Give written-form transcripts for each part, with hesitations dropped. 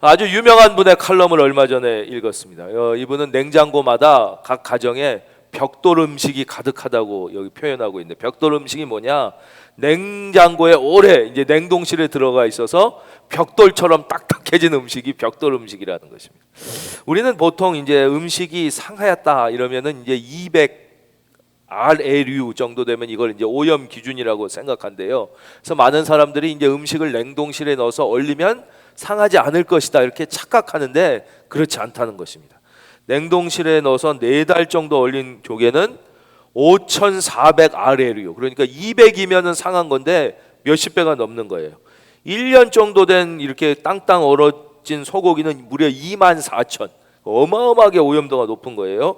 아주 유명한 분의 칼럼을 얼마 전에 읽었습니다. 이분은 냉장고마다 각 가정에 벽돌 음식이 가득하다고 여기 표현하고 있는데, 벽돌 음식이 뭐냐? 냉장고에 오래 이제 냉동실에 들어가 있어서 벽돌처럼 딱딱해진 음식이 벽돌 음식이라는 것입니다. 우리는 보통 이제 음식이 상하였다 이러면은 이제 200 RLU 정도 되면 이걸 이제 오염 기준이라고 생각한대요. 그래서 많은 사람들이 이제 음식을 냉동실에 넣어서 얼리면 상하지 않을 것이다 이렇게 착각하는데, 그렇지 않다는 것입니다. 냉동실에 넣어서 4달 정도 얼린 조개는 5,400 RLU, 그러니까 200이면은 상한 건데 몇십 배가 넘는 거예요. 1년 정도 된 이렇게 땅땅 얼어진 소고기는 무려 24,000, 어마어마하게 오염도가 높은 거예요.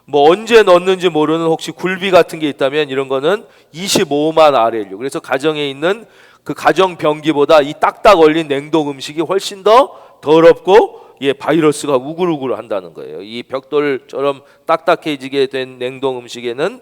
뭐 언제 넣었는지 모르는 혹시 굴비 같은 게 있다면 이런 거는 25만 RLU. 그래서 가정에 있는 그 가정 변기보다 이 딱딱 얼린 냉동 음식이 훨씬 더 더럽고 바이러스가 우글우글 한다는 거예요. 이 벽돌처럼 딱딱해지게 된 냉동 음식에는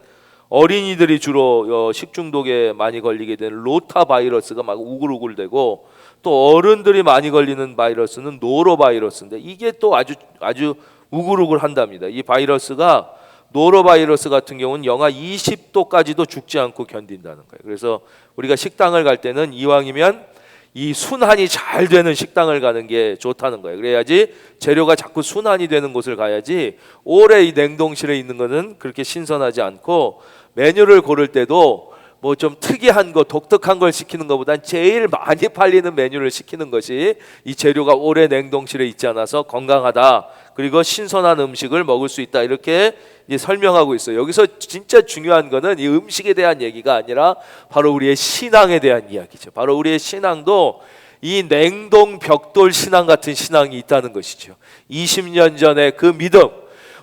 어린이들이 주로 식중독에 많이 걸리게 되는 로타 바이러스가 막 우글우글되고, 또 어른들이 많이 걸리는 바이러스는 노로 바이러스인데 이게 또 아주 우글우글 한답니다. 이 바이러스가, 노로바이러스 같은 경우는 영하 20도까지도 죽지 않고 견딘다는 거예요. 그래서 우리가 식당을 갈 때는 이왕이면 이 순환이 잘 되는 식당을 가는 게 좋다는 거예요. 그래야지 재료가 자꾸 순환이 되는 곳을 가야지, 오래 이 냉동실에 있는 거는 그렇게 신선하지 않고, 메뉴를 고를 때도 뭐 좀 특이한 거, 독특한 걸 시키는 것보단 제일 많이 팔리는 메뉴를 시키는 것이 이 재료가 오래 냉동실에 있지 않아서 건강하다, 그리고 신선한 음식을 먹을 수 있다, 이렇게 이제 설명하고 있어요. 여기서 진짜 중요한 거는 이 음식에 대한 얘기가 아니라 바로 우리의 신앙에 대한 이야기죠. 바로 우리의 신앙도 이 냉동 벽돌 신앙 같은 신앙이 있다는 것이죠. 20년 전에 그 믿음,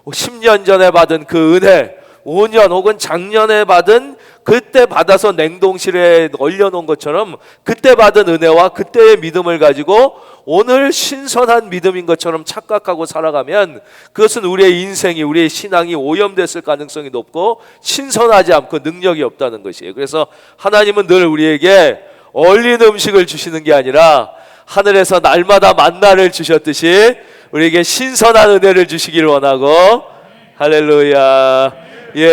10년 전에 받은 그 은혜, 5년 혹은 작년에 받은, 그때 받아서 냉동실에 얼려놓은 것처럼 그때 받은 은혜와 그때의 믿음을 가지고 오늘 신선한 믿음인 것처럼 착각하고 살아가면, 그것은 우리의 인생이, 우리의 신앙이 오염됐을 가능성이 높고 신선하지 않고 능력이 없다는 것이에요. 그래서 하나님은 늘 우리에게 얼린 음식을 주시는 게 아니라 하늘에서 날마다 만나를 주셨듯이 우리에게 신선한 은혜를 주시기를 원하고, 할렐루야.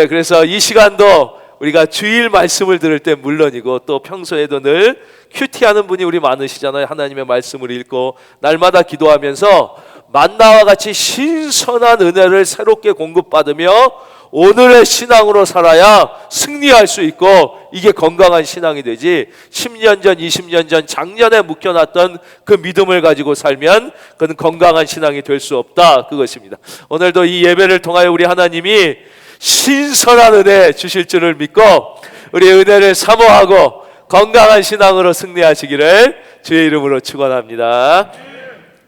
그래서 이 시간도 우리가 주일 말씀을 들을 때 물론이고, 또 평소에도 늘 큐티하는 분이 우리 많으시잖아요. 하나님의 말씀을 읽고 날마다 기도하면서 만나와 같이 신선한 은혜를 새롭게 공급받으며 오늘의 신앙으로 살아야 승리할 수 있고, 이게 건강한 신앙이 되지, 10년 전, 20년 전, 작년에 묵혀놨던 그 믿음을 가지고 살면 그건 건강한 신앙이 될 수 없다, 그것입니다. 오늘도 이 예배를 통하여 우리 하나님이 신선한 은혜 주실 줄을 믿고 우리의 은혜를 사모하고 건강한 신앙으로 승리하시기를 주의 이름으로 축원합니다.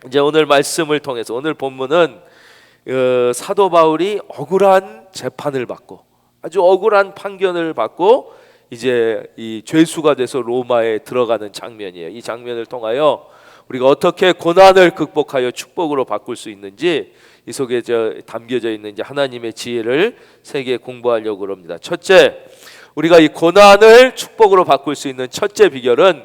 이제 오늘 말씀을 통해서, 오늘 본문은 사도 바울이 억울한 재판을 받고, 아주 억울한 판결을 받고 이제 이 죄수가 돼서 로마에 들어가는 장면이에요. 이 장면을 통하여 우리가 어떻게 고난을 극복하여 축복으로 바꿀 수 있는지, 이 속에 담겨져 있는 이제 하나님의 지혜를 세계 공부하려고 합니다. 첫째, 우리가 이 고난을 축복으로 바꿀 수 있는 첫째 비결은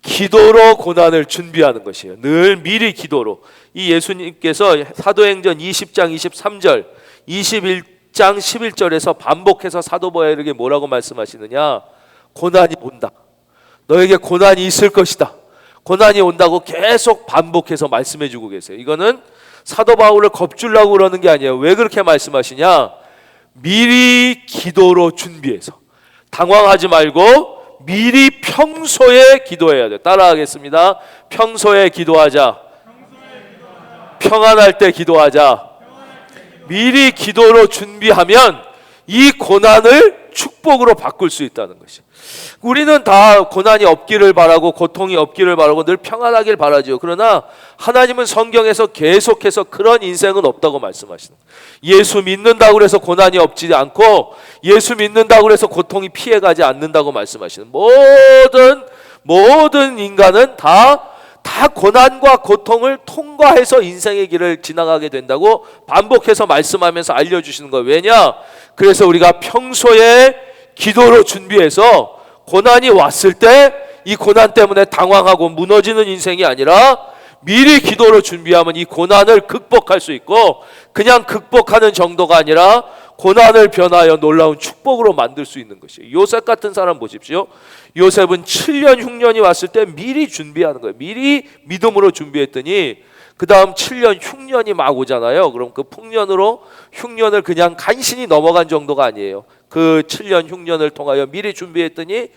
기도로 고난을 준비하는 것이에요. 늘 미리 기도로. 이 예수님께서 사도행전 20장 23절, 21장 11절에서 반복해서 사도 바울에게 뭐라고 말씀하시느냐? 고난이 온다. 너에게 고난이 있을 것이다. 고난이 온다고 계속 반복해서 말씀해 주고 계세요. 이거는 사도 바울을 겁주려고 그러는 게 아니에요. 왜 그렇게 말씀하시냐? 미리 기도로 준비해서, 당황하지 말고 미리 평소에 기도해야 돼요. 따라하겠습니다. 평소에 기도하자. 평안할 때 기도하자. 미리 기도로 준비하면 이 고난을 축복으로 바꿀 수 있다는 것이. 우리는 다 고난이 없기를 바라고 고통이 없기를 바라고 늘 평안하길 바라죠. 그러나 하나님은 성경에서 계속해서 그런 인생은 없다고 말씀하시는 거예요. 예수 믿는다고 해서 고난이 없지 않고, 예수 믿는다고 해서 고통이 피해가지 않는다고 말씀하시는, 모든 인간은 다 고난과 고통을 통과해서 인생의 길을 지나가게 된다고 반복해서 말씀하면서 알려주시는 거예요. 왜냐? 그래서 우리가 평소에 기도로 준비해서 고난이 왔을 때 이 고난 때문에 당황하고 무너지는 인생이 아니라 미리 기도로 준비하면 이 고난을 극복할 수 있고, 그냥 극복하는 정도가 아니라 고난을 변하여 놀라운 축복으로 만들 수 있는 것이에요. 요셉 같은 사람 보십시오. 요셉은 7년 흉년이 왔을 때 미리 준비하는 거예요. 미리 믿음으로 준비했더니 그 다음 7년 흉년이 막 오잖아요. 그럼 그 풍년으로 흉년을 그냥 간신히 넘어간 정도가 아니에요. 그 7년 흉년을 통하여 미리 준비했더니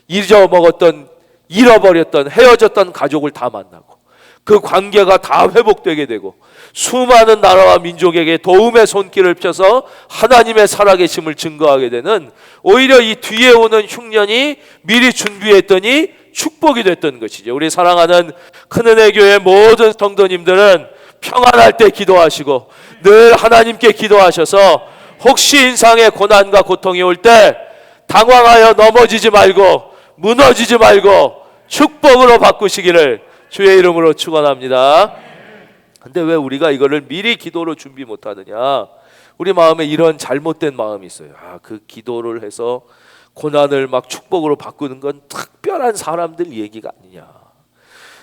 잊어먹었던, 잃어버렸던, 헤어졌던 가족을 다 만나고, 그 관계가 다 회복되게 되고, 수많은 나라와 민족에게 도움의 손길을 펴서 하나님의 살아계심을 증거하게 되는, 오히려 이 뒤에 오는 흉년이 미리 준비했더니 축복이 됐던 것이죠. 우리 사랑하는 큰은혜 교회 모든 성도님들은 평안할 때 기도하시고 늘 하나님께 기도하셔서 혹시 인상에 고난과 고통이 올 때 당황하여 넘어지지 말고 무너지지 말고 축복으로 바꾸시기를 주의 이름으로 축원합니다. 근데 왜 우리가 이거를 미리 기도로 준비 못하느냐? 우리 마음에 이런 잘못된 마음이 있어요. 그 기도를 해서 고난을 막 축복으로 바꾸는 건 특별한 사람들 얘기가 아니냐.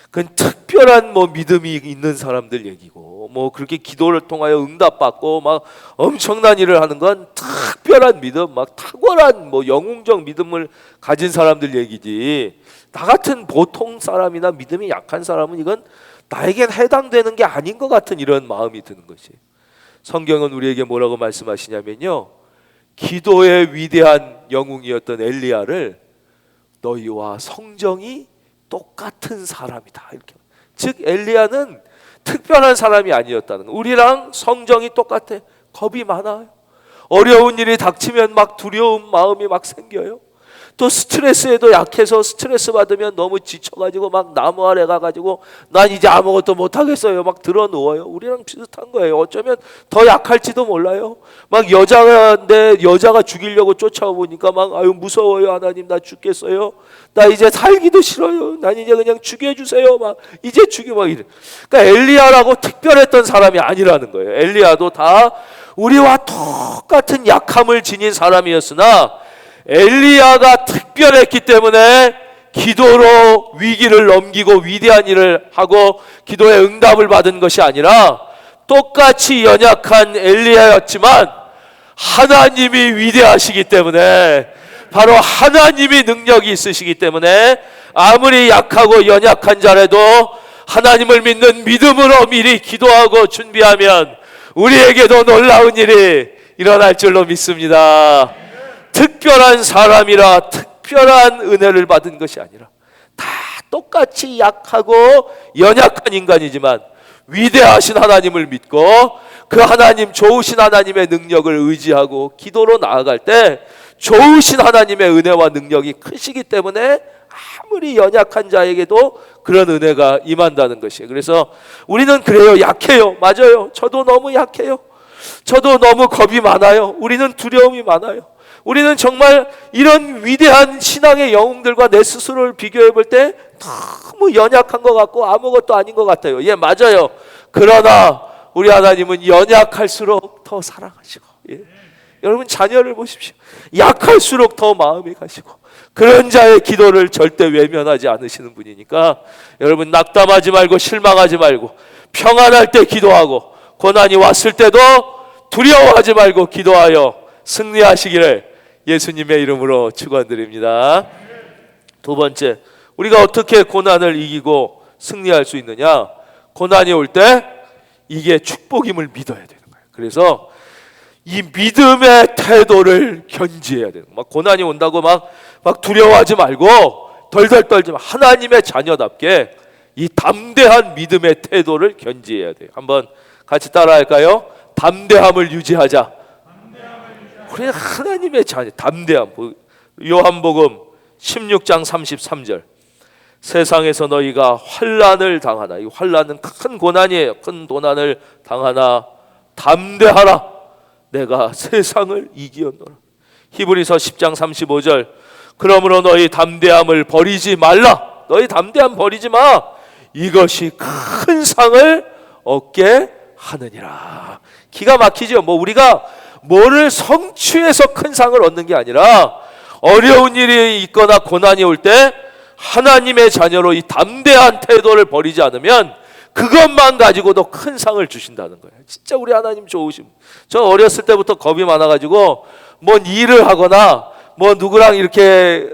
그건 특별한 믿음이 있는 사람들 얘기고, 그렇게 기도를 통하여 응답받고 막 엄청난 일을 하는 건 특별한 믿음, 막 탁월한 영웅적 믿음을 가진 사람들 얘기지. 나 같은 보통 사람이나 믿음이 약한 사람은 이건 나에겐 해당되는 게 아닌 것 같은 이런 마음이 드는 것이. 성경은 우리에게 뭐라고 말씀하시냐면요, 기도의 위대한 영웅이었던 엘리야를 너희와 성정이 똑같은 사람이다, 이렇게. 즉 엘리야는 특별한 사람이 아니었다는 거. 우리랑 성정이 똑같아. 겁이 많아요. 어려운 일이 닥치면 막 두려운 마음이 막 생겨요. 또 스트레스에도 약해서 스트레스 받으면 너무 지쳐가지고 막 나무 아래 가가지고 난 이제 아무것도 못하겠어요 막 들어 누워요. 우리랑 비슷한 거예요. 어쩌면 더 약할지도 몰라요. 막 여자인데 여자가 죽이려고 쫓아오니까 막 아유 무서워요. 하나님 나 죽겠어요. 나 이제 살기도 싫어요. 난 이제 그냥 죽여주세요. 막 이제 죽여 막 이래. 그러니까 엘리야라고 특별했던 사람이 아니라는 거예요. 엘리야도 다 우리와 똑같은 약함을 지닌 사람이었으나 엘리야가 특별했기 때문에 기도로 위기를 넘기고 위대한 일을 하고 기도의 응답을 받은 것이 아니라 똑같이 연약한 엘리야였지만 하나님이 위대하시기 때문에, 바로 하나님이 능력이 있으시기 때문에 아무리 약하고 연약한 자라도 하나님을 믿는 믿음으로 미리 기도하고 준비하면 우리에게도 놀라운 일이 일어날 줄로 믿습니다. 특별한 사람이라 특별한 은혜를 받은 것이 아니라 다 똑같이 약하고 연약한 인간이지만 위대하신 하나님을 믿고 그 하나님, 좋으신 하나님의 능력을 의지하고 기도로 나아갈 때 좋으신 하나님의 은혜와 능력이 크시기 때문에 아무리 연약한 자에게도 그런 은혜가 임한다는 것이에요. 그래서 우리는 그래요, 약해요. 맞아요. 저도 너무 약해요. 저도 너무 겁이 많아요. 우리는 두려움이 많아요. 우리는 정말 이런 위대한 신앙의 영웅들과 내 스스로를 비교해 볼 때 너무 연약한 것 같고 아무것도 아닌 것 같아요. 예, 맞아요. 그러나 우리 하나님은 연약할수록 더 사랑하시고, 예. 여러분 자녀를 보십시오. 약할수록 더 마음이 가시고 그런 자의 기도를 절대 외면하지 않으시는 분이니까 여러분 낙담하지 말고 실망하지 말고 평안할 때 기도하고 고난이 왔을 때도 두려워하지 말고 기도하여 승리하시기를 예수님의 이름으로 축원드립니다. 두 번째, 우리가 어떻게 고난을 이기고 승리할 수 있느냐? 고난이 올 때 이게 축복임을 믿어야 되는 거예요. 그래서 이 믿음의 태도를 견지해야 되는 거예요. 막 고난이 온다고 막 두려워하지 말고 덜덜 떨지 마. 하나님의 자녀답게 이 담대한 믿음의 태도를 견지해야 돼요. 한번 같이 따라할까요? 담대함을 유지하자. 우리는 하나님의 자녀, 담대함. 요한복음 16장 33절. 세상에서 너희가 환난을 당하나, 이 환난은 큰 고난이에요. 큰 고난을 당하나 담대하라. 내가 세상을 이기었노라. 히브리서 10장 35절. 그러므로 너희 담대함을 버리지 말라. 너희 담대함 버리지 마. 이것이 큰 상을 얻게 하느니라. 기가 막히죠. 우리가 뭐를 성취해서 큰 상을 얻는 게 아니라 어려운 일이 있거나 고난이 올 때 하나님의 자녀로 이 담대한 태도를 버리지 않으면 그것만 가지고도 큰 상을 주신다는 거예요. 진짜 우리 하나님 좋으심. 저 어렸을 때부터 겁이 많아가지고 뭔 일을 하거나 뭐 누구랑 이렇게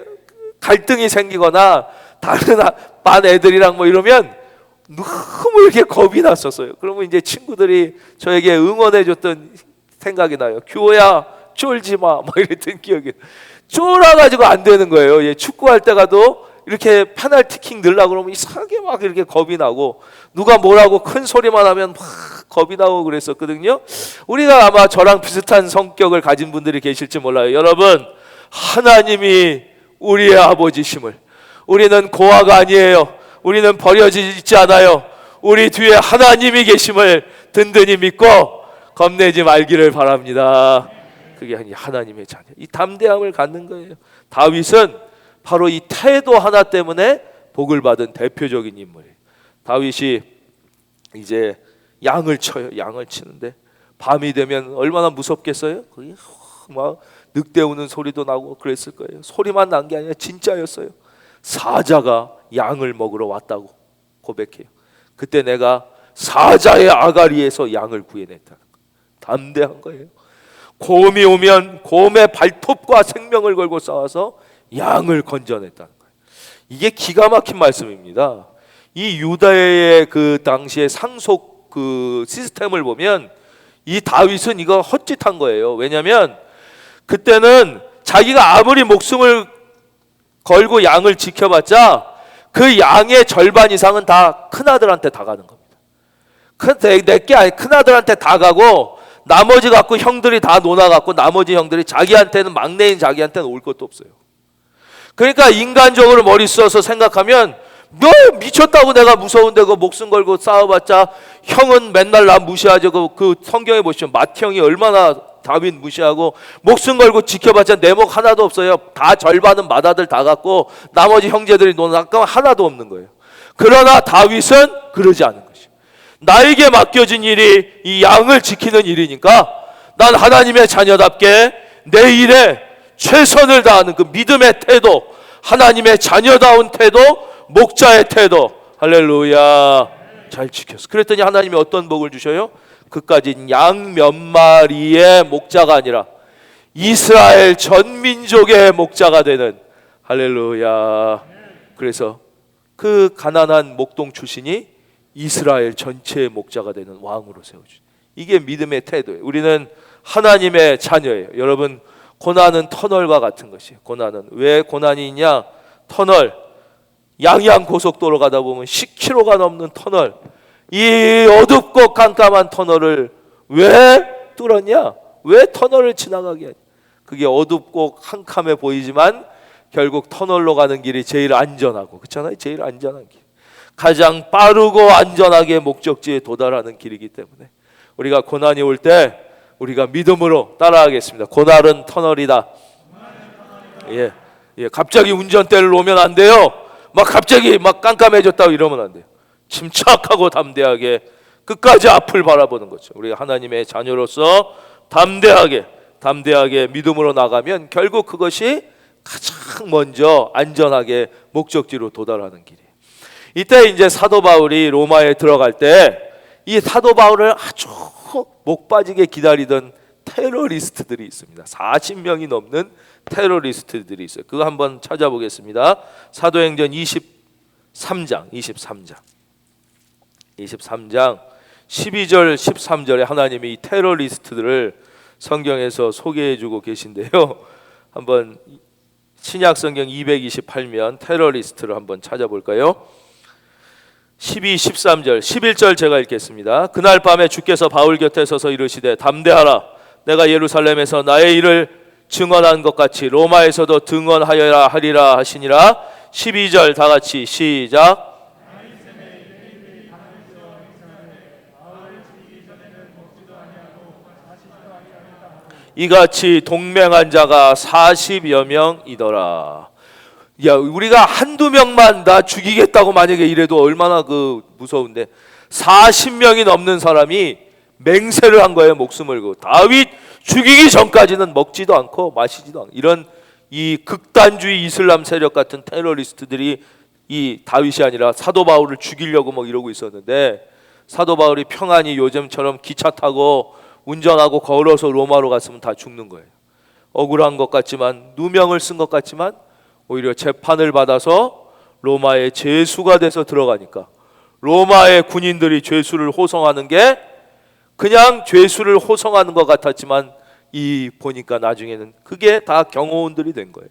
갈등이 생기거나 다른 반 애들이랑 뭐 이러면 너무 이렇게 겁이 났었어요. 그러면 이제 친구들이 저에게 응원해줬던 생각이 나요. 규호야 쫄지 마, 뭐 이랬던 기억이. 쫄아가지고 안 되는 거예요. 예, 축구할 때 가도 이렇게 페널티킥 넣으려고 그러면 이상하게 막 이렇게 겁이 나고, 누가 뭐라고 큰 소리만 하면 막 겁이 나고 그랬었거든요. 우리가 아마 저랑 비슷한 성격을 가진 분들이 계실지 몰라요. 여러분, 하나님이 우리의 아버지심을, 우리는 고아가 아니에요. 우리는 버려지지 않아요. 우리 뒤에 하나님이 계심을 든든히 믿고 겁내지 말기를 바랍니다. 그게 하나님의 자녀, 이 담대함을 갖는 거예요. 다윗은 바로 이 태도 하나 때문에 복을 받은 대표적인 인물이에요. 다윗이 이제 양을 쳐요. 양을 치는데 밤이 되면 얼마나 무섭겠어요? 거기 막 늑대 우는 소리도 나고 그랬을 거예요. 소리만 난 게 아니라 진짜였어요. 사자가 양을 먹으러 왔다고 고백해요. 그때 내가 사자의 아가리에서 양을 구해냈다는 거예요. 담대한 거예요. 곰이 오면 곰의 발톱과 생명을 걸고 싸워서 양을 건져냈다는 거예요. 이게 기가 막힌 말씀입니다. 이 유다의 그 당시의 상속 그 시스템을 보면 이 다윗은 이거 헛짓한 거예요. 왜냐하면 그때는 자기가 아무리 목숨을 걸고 양을 지켜봤자 그 양의 절반 이상은 다 큰아들한테 다 가는 겁니다. 내게 아니, 큰아들한테 다 가고 나머지 갖고 형들이 다 놀아갖고 나머지 형들이 자기한테는, 막내인 자기한테는 올 것도 없어요. 그러니까 인간적으로 머리 써서 생각하면 뭐 미쳤다고, 내가 무서운데 그 목숨 걸고 싸워봤자 형은 맨날 나 무시하죠. 그 성경에 보시면 맏형이 얼마나 다윗 무시하고 목숨 걸고 지켜봤자 내목 하나도 없어요. 다 절반은 맏아들 다 갖고 나머지 형제들이 놀아갖고 하나도 없는 거예요. 그러나 다윗은 그러지 않은 것이에요. 나에게 맡겨진 일이 이 양을 지키는 일이니까 난 하나님의 자녀답게 내 일에 최선을 다하는 그 믿음의 태도, 하나님의 자녀다운 태도, 목자의 태도, 할렐루야, 잘 지켰어. 그랬더니 하나님이 어떤 복을 주셔요? 그까지 양 몇 마리의 목자가 아니라 이스라엘 전 민족의 목자가 되는, 할렐루야. 그래서 그 가난한 목동 출신이 이스라엘 전체의 목자가 되는 왕으로 세워주죠. 이게 믿음의 태도예요. 우리는 하나님의 자녀예요. 여러분, 고난은 터널과 같은 것이에요. 고난은 왜 고난이 있냐? 터널, 양양 고속도로 가다 보면 10km가 넘는 터널, 이 어둡고 깜깜한 터널을 왜 뚫었냐? 왜 터널을 지나가게 하냐? 그게 어둡고 캄캄해 보이지만 결국 터널로 가는 길이 제일 안전하고, 그렇잖아요. 제일 안전한 길, 가장 빠르고 안전하게 목적지에 도달하는 길이기 때문에 우리가 고난이 올 때 우리가 믿음으로 따라가겠습니다. 고난은 터널이다. 예, 갑자기 운전대를 놓으면 안 돼요. 막 갑자기 막 깜깜해졌다고 이러면 안 돼요. 침착하고 담대하게 끝까지 앞을 바라보는 거죠. 우리가 하나님의 자녀로서 담대하게 믿음으로 나가면 결국 그것이 가장 먼저 안전하게 목적지로 도달하는 길이에요. 이때 이제 사도 바울이 로마에 들어갈 때 이 사도 바울을 아주 목 빠지게 기다리던 테러리스트들이 있습니다. 40명이 넘는 테러리스트들이 있어요. 그거 한번 찾아보겠습니다. 사도행전 23장 12절 13절에 하나님이 이 테러리스트들을 성경에서 소개해주고 계신데요. 한번 신약성경 228면 테러리스트를 한번 찾아볼까요? 12, 13절, 11절 제가 읽겠습니다. 그날 밤에 주께서 바울 곁에 서서 이르시되 담대하라. 내가 예루살렘에서 나의 일을 증언한 것 같이 로마에서도 등언하여야 하리라 하시니라. 12절 다 같이 시작. 이같이 동맹한 자가 40여 명이더라. 야, 우리가 한두 명만 다 죽이겠다고 만약에 이래도 얼마나 그 무서운데 40명이 넘는 사람이 맹세를 한 거예요. 목숨을 걸고. 다윗 죽이기 전까지는 먹지도 않고 마시지도 않고, 이런 이 극단주의 이슬람 세력 같은 테러리스트들이 이 다윗이 아니라 사도 바울을 죽이려고 막 이러고 있었는데, 사도 바울이 평안히 요즘처럼 기차 타고 운전하고 걸어서 로마로 갔으면 다 죽는 거예요. 억울한 것 같지만, 누명을 쓴 것 같지만 오히려 재판을 받아서 로마의 죄수가 돼서 들어가니까, 로마의 군인들이 죄수를 호송하는 게 그냥 죄수를 호송하는 것 같았지만, 이 보니까 나중에는 그게 다 경호원들이 된 거예요.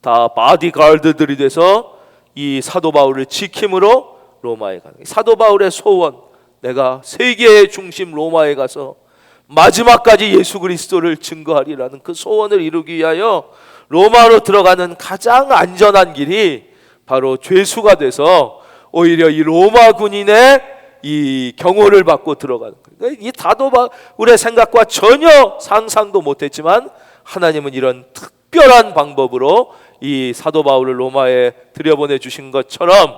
다 바디가드들이 돼서 이 사도 바울을 지킴으로 로마에 가는 거예요. 사도 바울의 소원, 내가 세계의 중심 로마에 가서 마지막까지 예수 그리스도를 증거하리라는 그 소원을 이루기 위하여 로마로 들어가는 가장 안전한 길이 바로 죄수가 돼서 오히려 이 로마 군인의 이 경호를 받고 들어가는 거예요. 이 사도 바울의 생각과 전혀 상상도 못했지만, 하나님은 이런 특별한 방법으로 이 사도 바울을 로마에 들여보내 주신 것처럼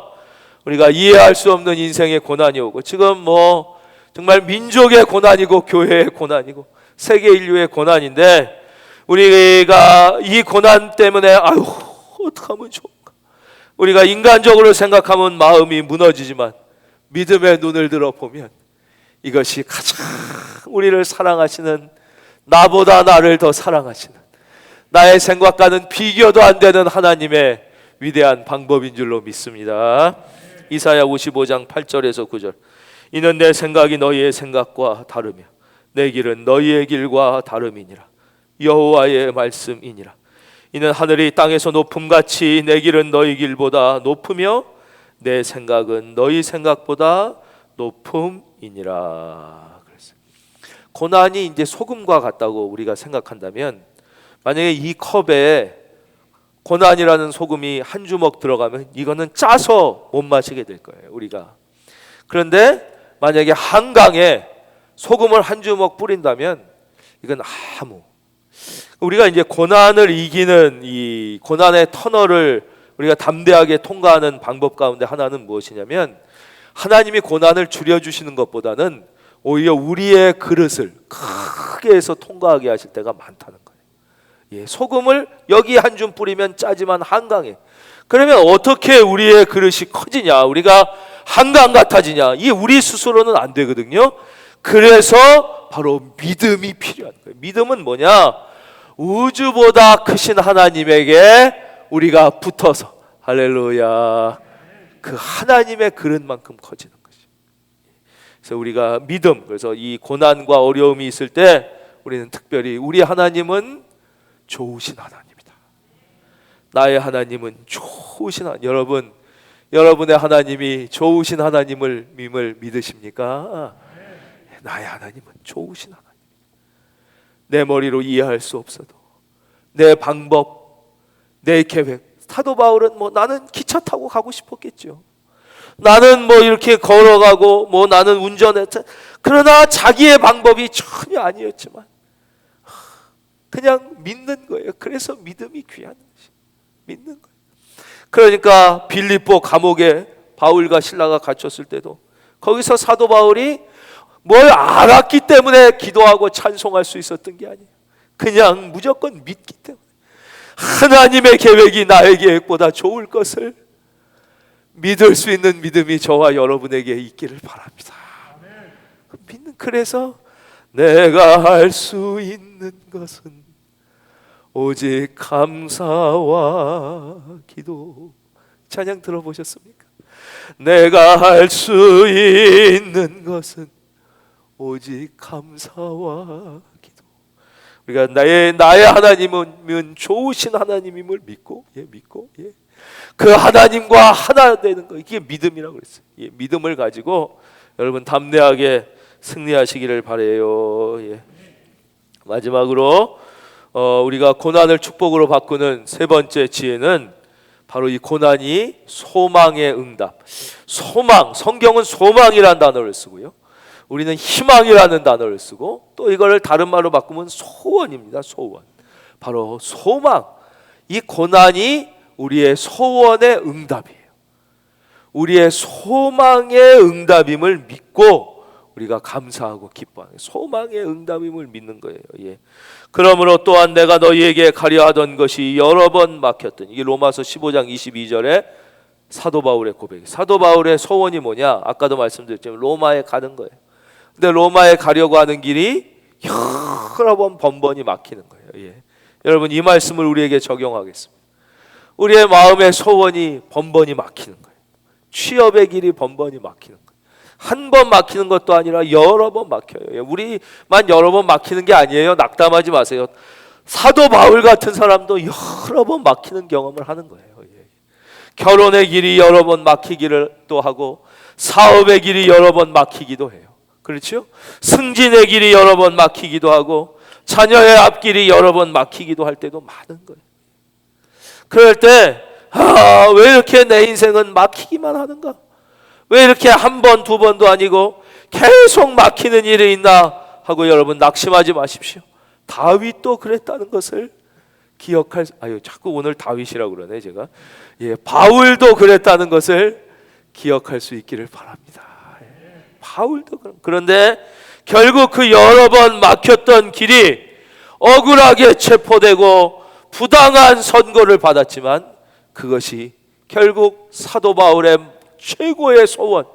우리가 이해할 수 없는 인생의 고난이 오고, 지금 뭐 정말 민족의 고난이고 교회의 고난이고 세계 인류의 고난인데, 우리가 이 고난 때문에 아유 어떡하면 좋을까, 우리가 인간적으로 생각하면 마음이 무너지지만, 믿음의 눈을 들어 보면 이것이 가장 우리를 사랑하시는, 나보다 나를 더 사랑하시는, 나의 생각과는 비교도 안 되는 하나님의 위대한 방법인 줄로 믿습니다. 이사야 55장 8절에서 9절. 이는 내 생각이 너희의 생각과 다르며 내 길은 너희의 길과 다름이니라. 여호와의 말씀이니라. 이는 하늘이 땅에서 높음같이 내 길은 너희 길보다 높으며 내 생각은 너희 생각보다 높음이니라. 그랬어요. 고난이 이제 소금과 같다고 우리가 생각한다면, 만약에 이 컵에 고난이라는 소금이 한 주먹 들어가면 이거는 짜서 못 마시게 될 거예요, 우리가. 그런데 만약에 한강에 소금을 한 주먹 뿌린다면 이건 아무, 우리가 이제 고난을 이기는 이 고난의 터널을 우리가 담대하게 통과하는 방법 가운데 하나는 무엇이냐면, 하나님이 고난을 줄여주시는 것보다는 오히려 우리의 그릇을 크게 해서 통과하게 하실 때가 많다는 거예요. 예, 소금을 여기 한 줌 뿌리면 짜지만 한강에, 그러면 어떻게 우리의 그릇이 커지냐, 우리가 한강 같아지냐, 이 우리 스스로는 안 되거든요. 그래서 바로 믿음이 필요한 거예요. 믿음은 뭐냐? 우주보다 크신 하나님에게 우리가 붙어서, 할렐루야, 그 하나님의 그릇만큼 커지는 것이죠. 그래서 우리가 믿음, 그래서 이 고난과 어려움이 있을 때 우리는 특별히 우리 하나님은 좋으신 하나님이다. 나의 하나님은 좋으신 하나님. 여러분의 하나님이 좋으신 하나님을 믿으십니까? 나의 하나님은 좋으신 하나님. 내 머리로 이해할 수 없어도, 내 방법, 내 계획. 사도 바울은 뭐 나는 기차 타고 가고 싶었겠죠. 나는 뭐 이렇게 걸어가고, 뭐 나는 운전했다. 그러나 자기의 방법이 전혀 아니었지만 그냥 믿는 거예요. 그래서 믿음이 귀한 것이, 믿는 거예요. 그러니까 빌립보 감옥에 바울과 실라가 갇혔을 때도 거기서 사도 바울이 뭘 알았기 때문에 기도하고 찬송할 수 있었던 게 아니에요. 그냥 무조건 믿기 때문에, 하나님의 계획이 나의 계획보다 좋을 것을 믿을 수 있는 믿음이 저와 여러분에게 있기를 바랍니다. 믿는, 그래서 내가 할 수 있는 것은 오직 감사와 기도. 찬양 들어보셨습니까? 내가 할 수 있는 것은 오직 감사와 기도. 우리가 나의 하나님은 좋으신 하나님임을 믿고, 그 하나님과 하나 되는 거, 이게 믿음이라고 그랬어요. 믿음을 가지고 여러분 담대하게 승리하시기를 바라요. 마지막으로 우리가 고난을 축복으로 바꾸는 세 번째 지혜는 바로 이 고난이 소망의 응답. 소망, 성경은 소망이라는 단어를 쓰고요, 우리는 희망이라는 단어를 쓰고, 또 이걸 다른 말로 바꾸면 소원입니다. 소원. 바로 소망. 이 고난이 우리의 소원의 응답이에요. 우리의 소망의 응답임을 믿고 우리가 감사하고 기뻐하는, 소망의 응답임을 믿는 거예요. 그러므로 또한 내가 너희에게 가려 하던 것이 여러 번 막혔더니, 이게 로마서 15장 22절에 사도 바울의 고백이. 사도 바울의 소원이 뭐냐? 아까도 말씀드렸지만 로마에 가는 거예요. 근데 로마에 가려고 하는 길이 여러 번 번번이 막히는 거예요. 예. 여러분, 이 말씀을 우리에게 적용하겠습니다. 우리의 마음의 소원이 번번이 막히는 거예요. 취업의 길이 번번이 막히는 거예요. 한 번 막히는 것도 아니라 여러 번 막혀요. 우리만 여러 번 막히는 게 아니에요. 낙담하지 마세요. 사도 바울 같은 사람도 여러 번 막히는 경험을 하는 거예요. 결혼의 길이 여러 번 막히기를 또 하고, 사업의 길이 여러 번 막히기도 해요. 그렇죠? 승진의 길이 여러 번 막히기도 하고, 자녀의 앞길이 여러 번 막히기도 할 때도 많은 거예요. 그럴 때 왜 이렇게 내 인생은 막히기만 하는가? 왜 이렇게 한 번, 두 번도 아니고 계속 막히는 일이 있나 하고 여러분 낙심하지 마십시오. 다윗도 그랬다는 것을 기억할, 자꾸 오늘 다윗이라고 그러네 제가. 바울도 그랬다는 것을 기억할 수 있기를 바랍니다. 바울도 그런데 결국 그 여러 번 막혔던 길이 억울하게 체포되고 부당한 선고를 받았지만, 그것이 결국 사도 바울의 최고의 소원,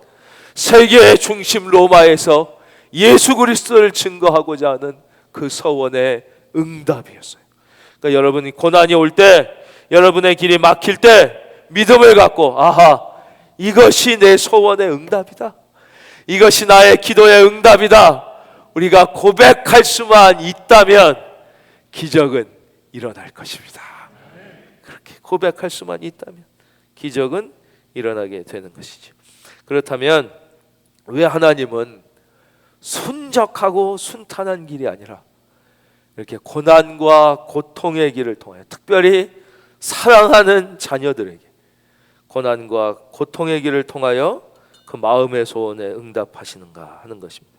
세계의 중심 로마에서 예수 그리스도를 증거하고자 하는 그 소원의 응답이었어요. 그러니까 여러분이 고난이 올 때, 여러분의 길이 막힐 때 믿음을 갖고, 이것이 내 소원의 응답이다, 이것이 나의 기도의 응답이다, 우리가 고백할 수만 있다면 기적은 일어날 것입니다. 그렇게 고백할 수만 있다면 기적은 일어나게 되는 것이죠. 그렇다면 왜 하나님은 순적하고 순탄한 길이 아니라 이렇게 고난과 고통의 길을 통해, 특별히 사랑하는 자녀들에게 고난과 고통의 길을 통하여 그 마음의 소원에 응답하시는가 하는 것입니다.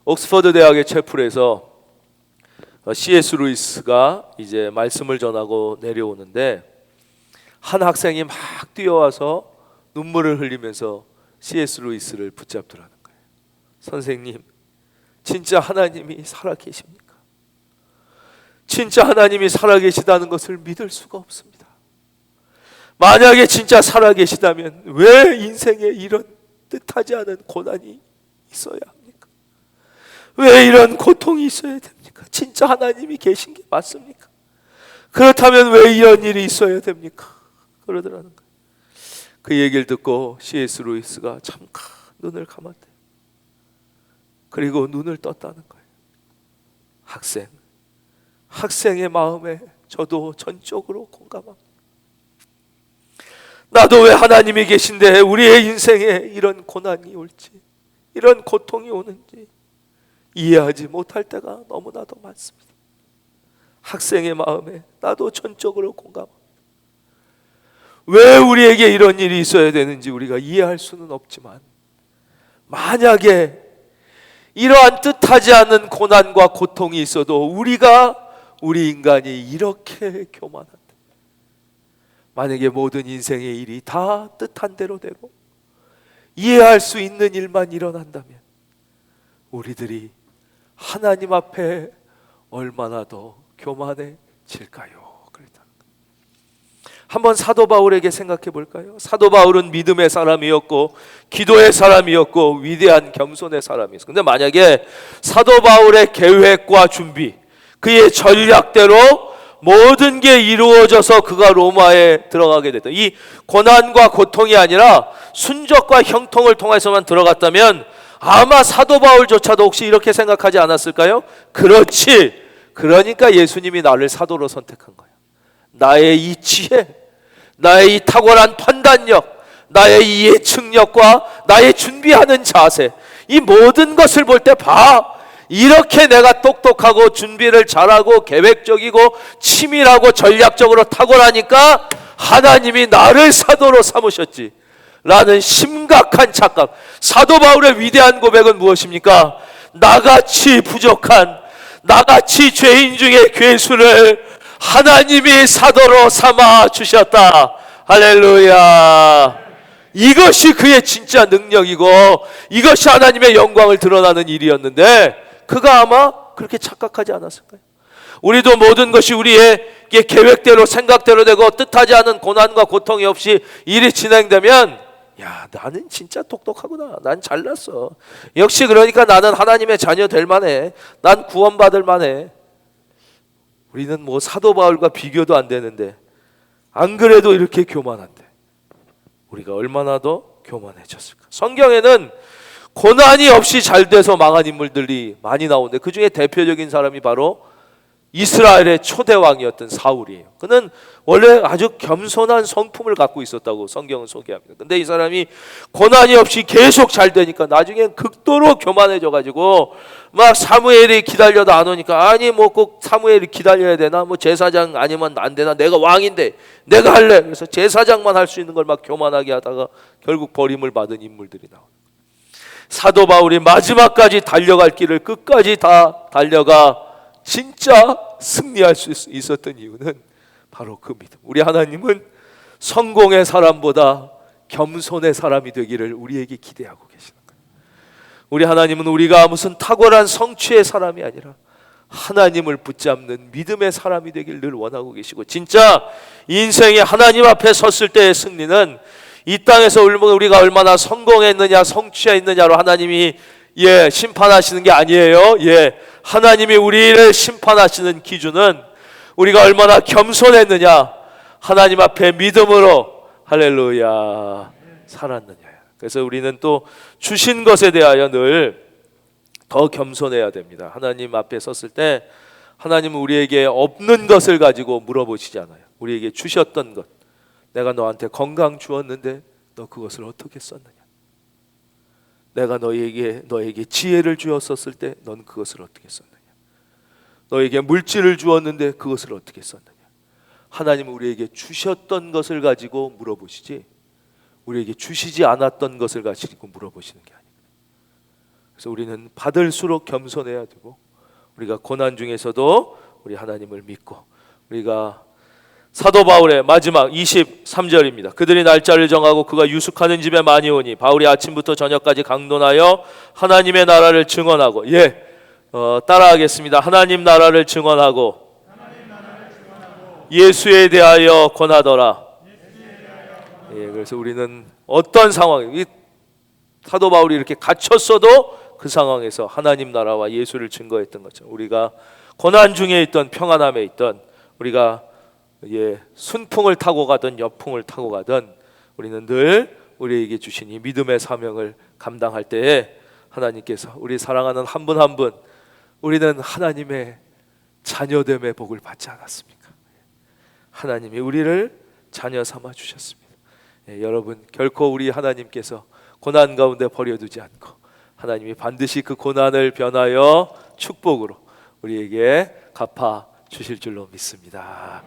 옥스퍼드 대학의 채플에서 C.S. 루이스가 이제 말씀을 전하고 내려오는데, 한 학생이 막 뛰어와서 눈물을 흘리면서 C.S. 루이스를 붙잡더라는 거예요. 선생님, 진짜 하나님이 살아계십니까? 진짜 하나님이 살아계시다는 것을 믿을 수가 없습니다. 만약에 진짜 살아계시다면 왜 인생에 이런 뜻하지 않은 고난이 있어야 합니까? 왜 이런 고통이 있어야 됩니까? 진짜 하나님이 계신 게 맞습니까? 그렇다면 왜 이런 일이 있어야 됩니까? 그러더라는 거예요. 그 얘기를 듣고 C.S. 루이스가 잠깐 눈을 감았대요. 그리고 눈을 떴다는 거예요. 학생의 마음에 저도 전적으로 공감합니다. 나도 왜 하나님이 계신데 우리의 인생에 이런 고난이 올지, 이런 고통이 오는지 이해하지 못할 때가 너무나도 많습니다. 학생의 마음에 나도 전적으로 공감합니다. 왜 우리에게 이런 일이 있어야 되는지 우리가 이해할 수는 없지만, 만약에 이러한 뜻하지 않은 고난과 고통이 있어도 우리 인간이 이렇게 교만한데, 만약에 모든 인생의 일이 다 뜻한 대로 되고 이해할 수 있는 일만 일어난다면 우리들이 하나님 앞에 얼마나 더 교만해질까요? 한번 사도 바울에게 생각해 볼까요? 사도 바울은 믿음의 사람이었고 기도의 사람이었고 위대한 겸손의 사람이었어요. 근데 만약에 사도 바울의 계획과 준비, 그의 전략대로 모든 게 이루어져서 그가 로마에 들어가게 됐다, 이 고난과 고통이 아니라 순적과 형통을 통해서만 들어갔다면 아마 사도 바울조차도 혹시 이렇게 생각하지 않았을까요? 그렇지, 그러니까 예수님이 나를 사도로 선택한 거야. 나의 이 지혜, 나의 이 탁월한 판단력, 나의 이 예측력과 나의 준비하는 자세, 이 모든 것을 볼 때 이렇게 내가 똑똑하고 준비를 잘하고 계획적이고 치밀하고 전략적으로 탁월하니까 하나님이 나를 사도로 삼으셨지 라는 심각한 착각. 사도 바울의 위대한 고백은 무엇입니까? 나같이 부족한, 나같이 죄인 중에 괴수를 하나님이 사도로 삼아 주셨다. 할렐루야. 이것이 그의 진짜 능력이고 이것이 하나님의 영광을 드러나는 일이었는데 그가 아마 그렇게 착각하지 않았을까요? 우리도 모든 것이 우리의 계획대로 생각대로 되고 뜻하지 않은 고난과 고통이 없이 일이 진행되면 야, 나는 진짜 똑똑하구나. 난 잘났어. 역시 그러니까 나는 하나님의 자녀 될 만해. 난 구원받을 만해. 우리는 뭐 사도 바울과 비교도 안 되는데 안 그래도 이렇게 교만한데 우리가 얼마나 더 교만해졌을까. 성경에는 고난이 없이 잘 돼서 망한 인물들이 많이 나오는데 그 중에 대표적인 사람이 바로 이스라엘의 초대왕이었던 사울이에요. 그는 원래 아주 겸손한 성품을 갖고 있었다고 성경은 소개합니다. 근데 이 사람이 고난이 없이 계속 잘 되니까 나중엔 극도로 교만해져 가지고 막 사무엘이 기다려도 안 오니까 아니 뭐 꼭 사무엘이 기다려야 되나, 뭐 제사장 아니면 안 되나, 내가 왕인데 내가 할래. 그래서 제사장만 할 수 있는 걸 막 교만하게 하다가 결국 버림을 받은 인물들이 나와요. 사도 바울이 마지막까지 달려갈 길을 끝까지 다 달려가 진짜 승리할 수 있었던 이유는 바로 그 믿음. 우리 하나님은 성공의 사람보다 겸손의 사람이 되기를 우리에게 기대하고 계시는 거예요. 우리 하나님은 우리가 무슨 탁월한 성취의 사람이 아니라 하나님을 붙잡는 믿음의 사람이 되길 늘 원하고 계시고, 진짜 인생의 하나님 앞에 섰을 때의 승리는 이 땅에서 우리가 얼마나 성공했느냐 성취했느냐로 하나님이 심판하시는 게 아니에요. 하나님이 우리를 심판하시는 기준은 우리가 얼마나 겸손했느냐, 하나님 앞에 믿음으로 할렐루야 살았느냐. 그래서 우리는 또 주신 것에 대하여 늘 더 겸손해야 됩니다. 하나님 앞에 섰을 때 하나님은 우리에게 없는 것을 가지고 물어보시지 않아요. 우리에게 주셨던 것, 내가 너한테 건강 주었는데 너 그것을 어떻게 썼느냐. 내가 너에게 지혜를 주었었을 때 넌 그것을 어떻게 썼느냐. 너에게 물질을 주었는데 그것을 어떻게 썼느냐. 하나님은 우리에게 주셨던 것을 가지고 물어보시지 우리에게 주시지 않았던 것을 가지고 물어보시는 게 아닙니다. 그래서 우리는 받을수록 겸손해야 되고, 우리가 고난 중에서도 우리 하나님을 믿고, 우리가 사도 바울의 마지막 23절입니다. 그들이 날짜를 정하고 그가 유숙하는 집에 많이 오니 바울이 아침부터 저녁까지 강론하여 하나님의 나라를 증언하고, 따라하겠습니다. 하나님 나라를 증언하고 예수에 대하여 권하더라. 그래서 우리는 어떤 상황, 사도 바울이 이렇게 갇혔어도 그 상황에서 하나님 나라와 예수를 증거했던 것처럼 우리가 고난 중에 있던 평안함에 있던, 우리가 순풍을 타고 가든 역풍을 타고 가든 우리는 늘 우리에게 주신 이 믿음의 사명을 감당할 때에 하나님께서 우리 사랑하는 한 분 한 분, 우리는 하나님의 자녀됨의 복을 받지 않았습니까? 하나님이 우리를 자녀 삼아 주셨습니다. 여러분, 결코 우리 하나님께서 고난 가운데 버려두지 않고 하나님이 반드시 그 고난을 변하여 축복으로 우리에게 갚아 주실 줄로 믿습니다.